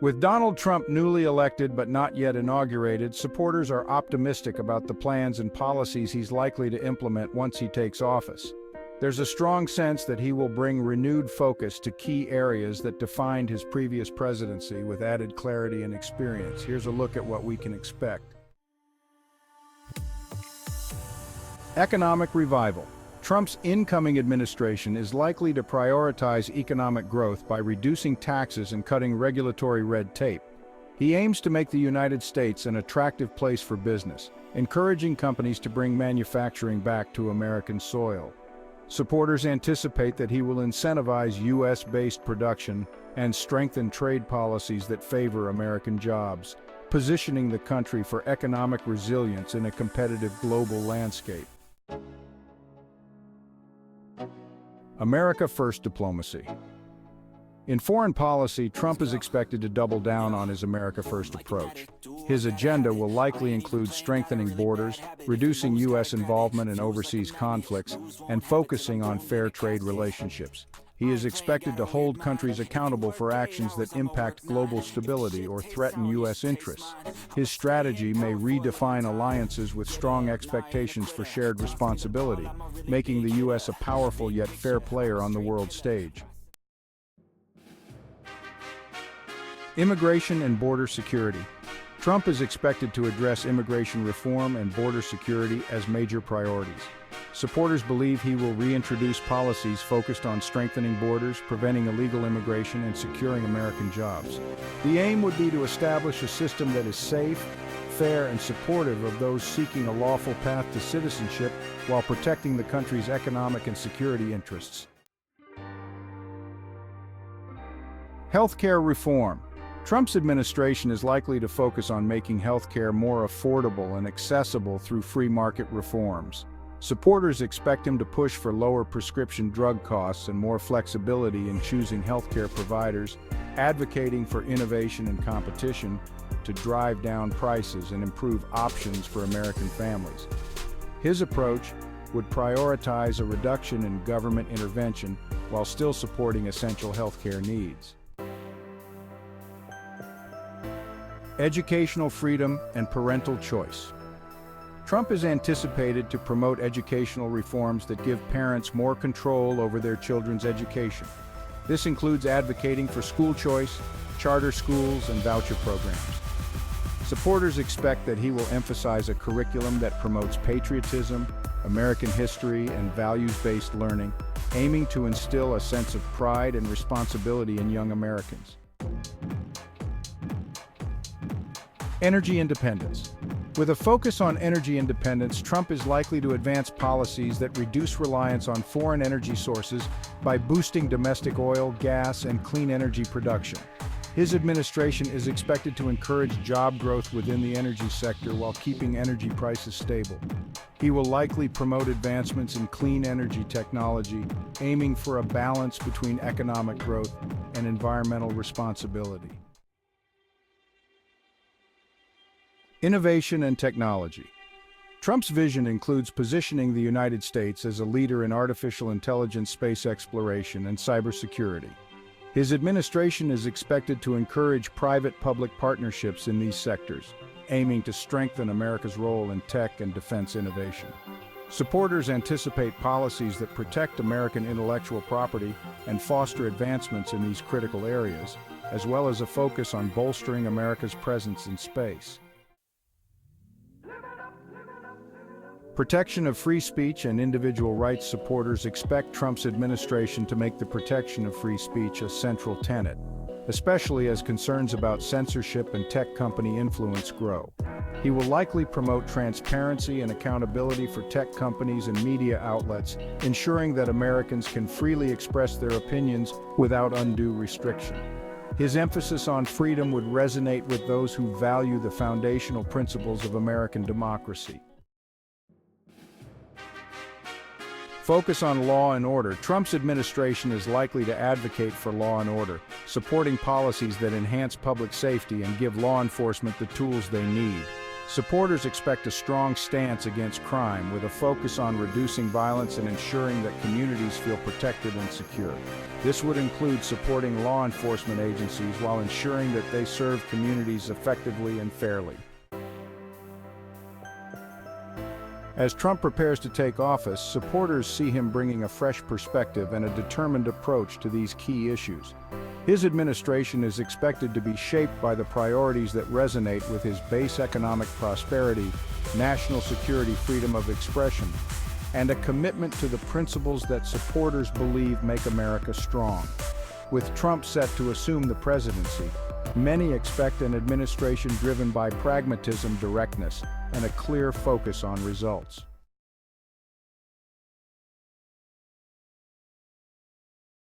With Donald Trump newly elected but not yet inaugurated, supporters are optimistic about the plans and policies he's likely to implement once he takes office. There's a strong sense that he will bring renewed focus to key areas that defined his previous presidency with added clarity and experience. Here's a look at what we can expect. Economic revival. Trump's incoming administration is likely to prioritize economic growth by reducing taxes and cutting regulatory red tape. He aims to make the United States an attractive place for business, encouraging companies to bring manufacturing back to American soil. Supporters anticipate that he will incentivize U.S.-based production and strengthen trade policies that favor American jobs, positioning the country for economic resilience in a competitive global landscape. America First diplomacy. In foreign policy, Trump is expected to double down on his America First approach. His agenda will likely include strengthening borders, reducing U.S. involvement in overseas conflicts, and focusing on fair trade relationships. He is expected to hold countries accountable for actions that impact global stability or threaten U.S. interests. His strategy may redefine alliances with strong expectations for shared responsibility, making the U.S. a powerful yet fair player on the world stage. Immigration and border security. Trump is expected to address immigration reform and border security as major priorities. Supporters believe he will reintroduce policies focused on strengthening borders, preventing illegal immigration, and securing American jobs. The aim would be to establish a system that is safe, fair, and supportive of those seeking a lawful path to citizenship while protecting the country's economic and security interests. Healthcare reform. Trump's administration is likely to focus on making healthcare more affordable and accessible through free market reforms. Supporters expect him to push for lower prescription drug costs and more flexibility in choosing healthcare providers, advocating for innovation and competition to drive down prices and improve options for American families. His approach would prioritize a reduction in government intervention while still supporting essential healthcare needs. Educational freedom and parental choice. Trump is anticipated to promote educational reforms that give parents more control over their children's education. This includes advocating for school choice, charter schools, and voucher programs. Supporters expect that he will emphasize a curriculum that promotes patriotism, American history, and values-based learning, aiming to instill a sense of pride and responsibility in young Americans. Energy independence. With a focus on energy independence, Trump is likely to advance policies that reduce reliance on foreign energy sources by boosting domestic oil, gas, and clean energy production. His administration is expected to encourage job growth within the energy sector while keeping energy prices stable. He will likely promote advancements in clean energy technology, aiming for a balance between economic growth and environmental responsibility. Innovation and technology. Trump's vision includes positioning the United States as a leader in artificial intelligence, space exploration, and cybersecurity. His administration is expected to encourage private-public partnerships in these sectors, aiming to strengthen America's role in tech and defense innovation. Supporters anticipate policies that protect American intellectual property and foster advancements in these critical areas, as well as a focus on bolstering America's presence in space. Protection of free speech and individual rights. Supporters expect Trump's administration to make the protection of free speech a central tenet, especially as concerns about censorship and tech company influence grow. He will likely promote transparency and accountability for tech companies and media outlets, ensuring that Americans can freely express their opinions without undue restriction. His emphasis on freedom would resonate with those who value the foundational principles of American democracy. Focus on law and order. Trump's administration is likely to advocate for law and order, supporting policies that enhance public safety and give law enforcement the tools they need. Supporters expect a strong stance against crime with a focus on reducing violence and ensuring that communities feel protected and secure. This would include supporting law enforcement agencies while ensuring that they serve communities effectively and fairly. As Trump prepares to take office, supporters see him bringing a fresh perspective and a determined approach to these key issues. His administration is expected to be shaped by the priorities that resonate with his base: economic prosperity, national security, freedom of expression, and a commitment to the principles that supporters believe make America strong. With Trump set to assume the presidency, many expect an administration driven by pragmatism, directness, and a clear focus on results.